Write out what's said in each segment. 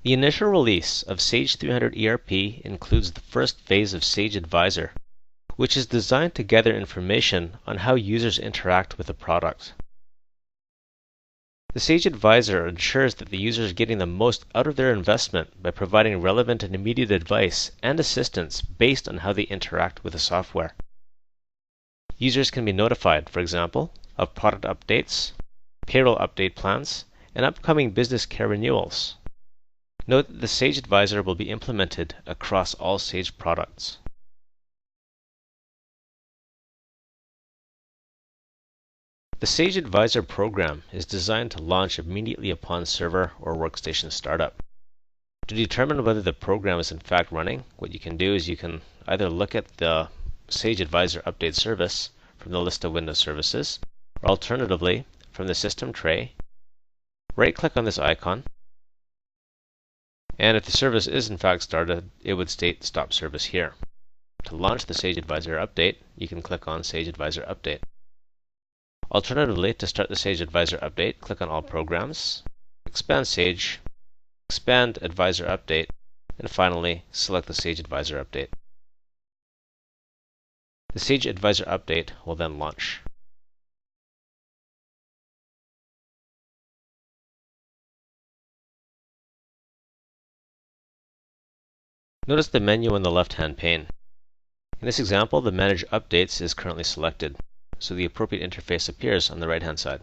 The initial release of Sage 300 ERP includes the first phase of Sage Advisor, which is designed to gather information on how users interact with the product. The Sage Advisor ensures that the user is getting the most out of their investment by providing relevant and immediate advice and assistance based on how they interact with the software. Users can be notified, for example, of product updates, payroll update plans, and upcoming business care renewals. Note that the Sage Advisor will be implemented across all Sage products. The Sage Advisor program is designed to launch immediately upon server or workstation startup. To determine whether the program is in fact running, what you can do is you can either look at the Sage Advisor Update service from the list of Windows services, or alternatively, from the system tray, right-click on this icon, and if the service is in fact started, it would state Stop Service here. To launch the Sage Advisor Update, you can click on Sage Advisor Update. Alternatively, to start the Sage Advisor Update, click on All Programs, expand Sage, expand Advisor Update, and finally, select the Sage Advisor Update. The Sage Advisor Update will then launch. Notice the menu on the left-hand pane. In this example, the Marage Updates is currently selected, so the appropriate interface appears on the right-hand side.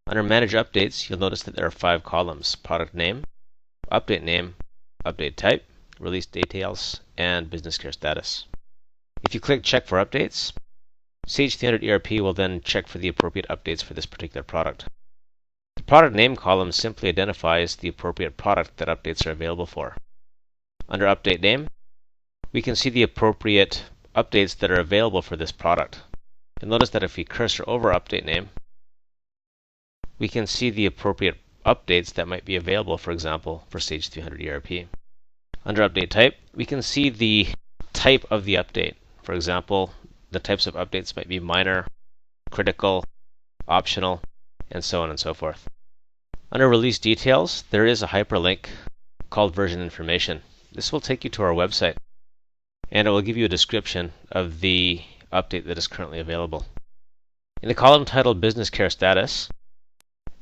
Under Marage Updates, you'll notice that there are 5 columns: Product Name, Update Type, Release Details, and Business Care Status. If you click Check for Updates, Sage 300 ERP will then check for the appropriate updates for this particular product. The Product Name column simply identifies the appropriate product that updates are available for. Under Update Name, we can see the appropriate updates that are available for this product. You'll notice that if we cursor over Update Name, we can see the appropriate updates that might be available, for example, for Sage 300 ERP. Under Update Type, we can see the type of the update. For example, the types of updates might be minor, critical, optional, and so on and so forth. Under Release Details, there is a hyperlink called Version Information. This will take you to our website, and it will give you a description of the update that is currently available. In the column titled Business Care Status,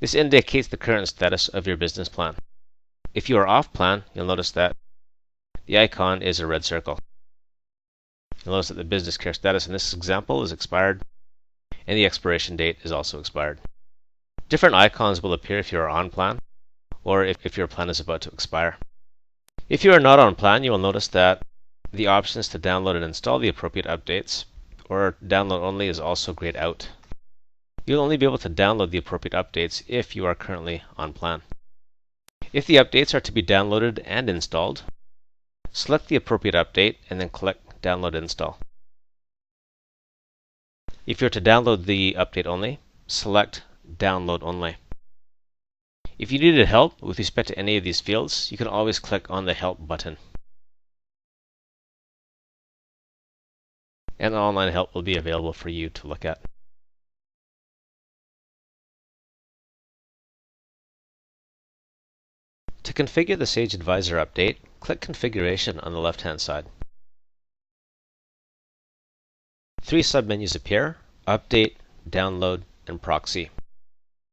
this indicates the current status of your business plan. If you are off plan, you'll notice that the icon is a red circle. You'll notice that the business care status in this example is expired, and the expiration date is also expired. Different icons will appear if you are on plan, or if your plan is about to expire. If you are not on plan, you will notice that the options to download and install the appropriate updates, or download only, is also grayed out. You'll only be able to download the appropriate updates if you are currently on plan. If the updates are to be downloaded and installed, select the appropriate update and then click Download Install. If you're to download the update only, select Download Only. If you needed help with respect to any of these fields, you can always click on the Help button. And online help will be available for you to look at. To configure the Sage Advisor Update, click Configuration on the left-hand side. 3 submenus appear: Update, Download, and Proxy.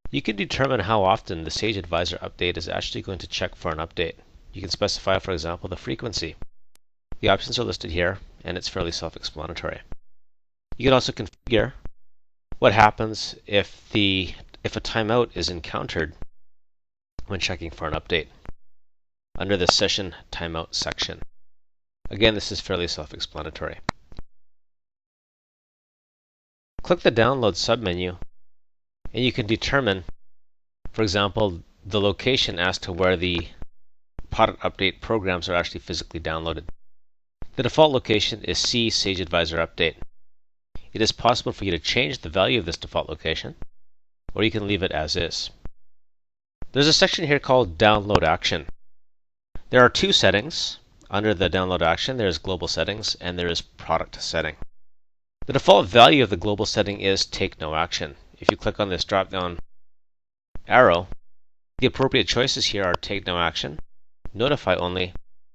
You can determine how often the Sage Advisor Update is actually going to check for an update. You can specify, for example, the frequency. The options are listed here, and it's fairly self-explanatory. You can also configure what happens if a timeout is encountered when checking for an update under the Session Timeout section. Again, this is fairly self-explanatory. Click the Download submenu, and you can determine, for example, the location as to where the product update programs are actually physically downloaded. The default location is C Sage Advisor Update. It is possible for you to change the value of this default location, or you can leave it as is. There's a section here called Download Action. There are 2 settings. Under the Download Action, there is Global Settings and there is Product Setting. The default value of the global setting is Take No Action. If you click on this drop-down arrow, the appropriate choices here are Take No Action, notify only,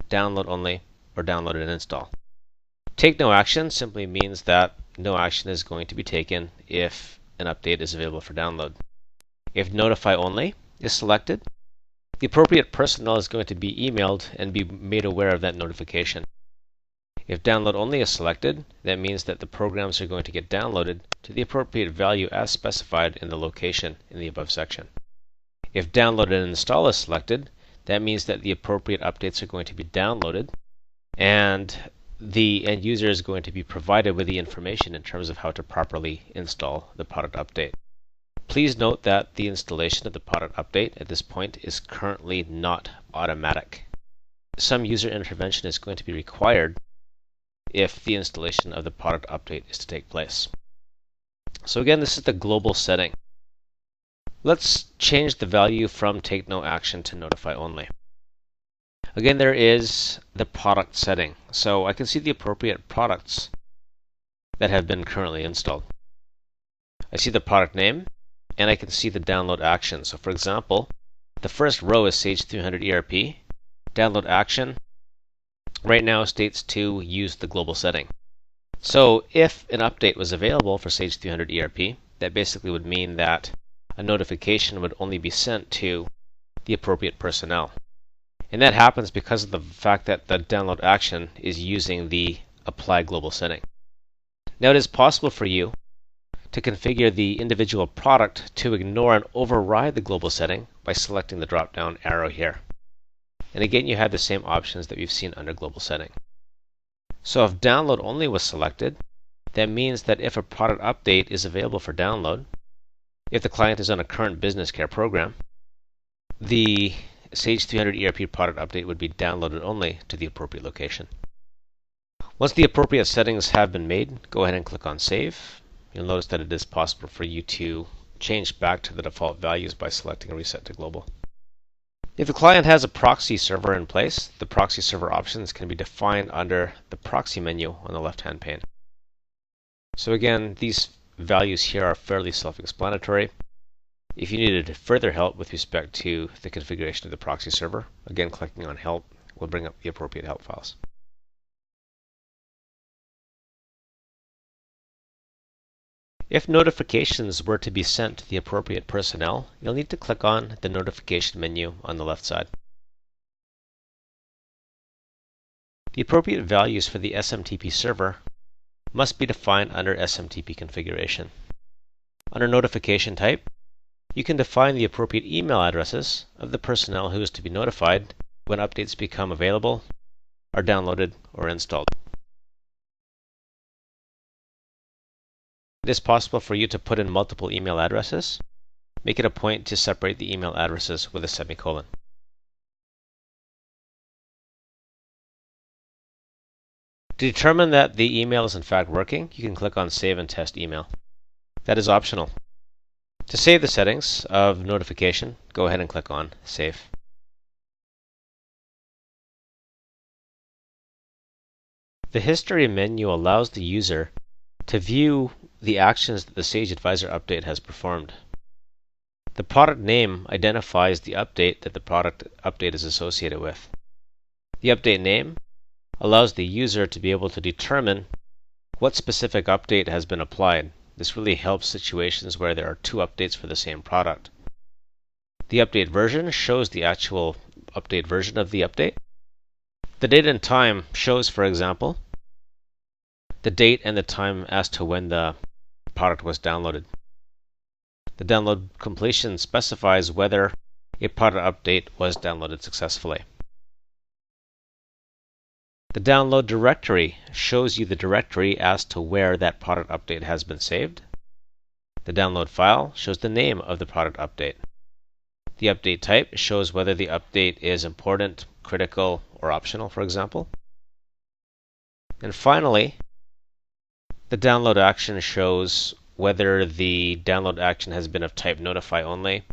download only, or download and install. Take no action simply means that no action is going to be taken if an update is available for download. If notify only is selected, the appropriate personnel is going to be emailed and be made aware of that notification. If download only is selected, that means that the programs are going to get downloaded to the appropriate value as specified in the location in the above section. If download and install is selected, that means that the appropriate updates are going to be downloaded and the end user is going to be provided with the information in terms of how to properly install the product update. Please note that the installation of the product update at this point is currently not automatic. Some user intervention is going to be required if the installation of the product update is to take place. So again, this is the global setting. Let's change the value from take no action to notify only. Again, there is the product setting. So I can see the appropriate products that have been currently installed. I see the product name, and I can see the download action. So for example, the first row is Sage 300 ERP. Download action right now states to use the global setting. So if an update was available for Sage 300 ERP, that basically would mean that a notification would only be sent to the appropriate personnel. And that happens because of the fact that the download action is using the apply global setting. Now it is possible for you to configure the individual product to ignore and override the global setting by selecting the drop-down arrow here. And again, you have the same options that we've seen under global setting. So if download only was selected, that means that if a product update is available for download, if the client is on a current business care program, the Sage 300 ERP product update would be downloaded only to the appropriate location. Once the appropriate settings have been made, go ahead and click on Save. You'll notice that it is possible for you to change back to the default values by selecting Reset to Global. If the client has a proxy server in place, the proxy server options can be defined under the proxy menu on the left-hand pane. So again, these values here are fairly self-explanatory. If you needed further help with respect to the configuration of the proxy server, again, clicking on Help will bring up the appropriate help files. If notifications were to be sent to the appropriate personnel, you'll need to click on the notification menu on the left side. The appropriate values for the SMTP server must be defined under SMTP configuration. Under notification type, you can define the appropriate email addresses of the personnel who is to be notified when updates become available, are downloaded, or installed. It is possible for you to put in multiple email addresses. Make it a point to separate the email addresses with a semicolon. To determine that the email is in fact working, you can click on Save and Test Email. That is optional. To save the settings of notification, go ahead and click on Save. The History menu allows the user to view the actions that the Sage Advisor update has performed. The product name identifies the update that the product update is associated with. The update name allows the user to be able to determine what specific update has been applied. This really helps situations where there are two updates for the same product. The update version shows the actual update version of the update. The date and time shows, for example, the date and the time as to when the product was downloaded. The download completion specifies whether a product update was downloaded successfully. The download directory shows you the directory as to where that product update has been saved. The download file shows the name of the product update. The update type shows whether the update is important, critical, or optional, for example. And finally, the download action shows whether the download action has been of type notify only,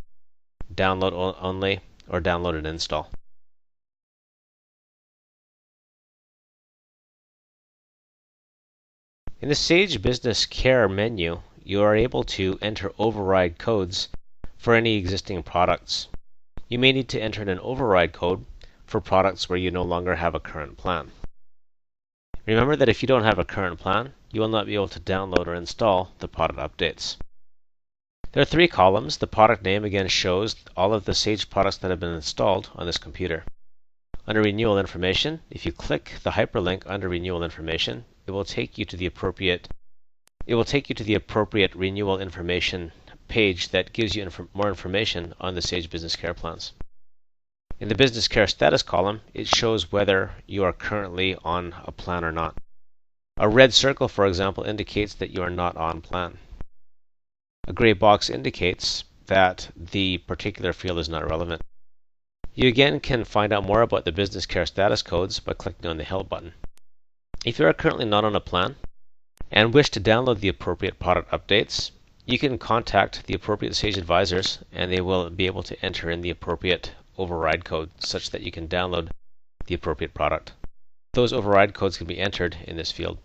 download only, or download and install. In the Sage Business Care menu, you are able to enter override codes for any existing products. You may need to enter in an override code for products where you no longer have a current plan. Remember that if you don't have a current plan, you will not be able to download or install the product updates. There are 3 columns. The product name again shows all of the Sage products that have been installed on this computer. Under renewal information, if you click the hyperlink under renewal information, it will take you to the appropriate renewal information page that gives you more information on the Sage Business Care plans. In the Business Care Status column, it shows whether you are currently on a plan or not. A red circle, for example, indicates that you are not on plan. A gray box indicates that the particular field is not relevant. You again can find out more about the Business Care Status codes by clicking on the Help button. If you are currently not on a plan and wish to download the appropriate product updates, you can contact the appropriate Sage advisors and they will be able to enter in the appropriate override code such that you can download the appropriate product. Those override codes can be entered in this field.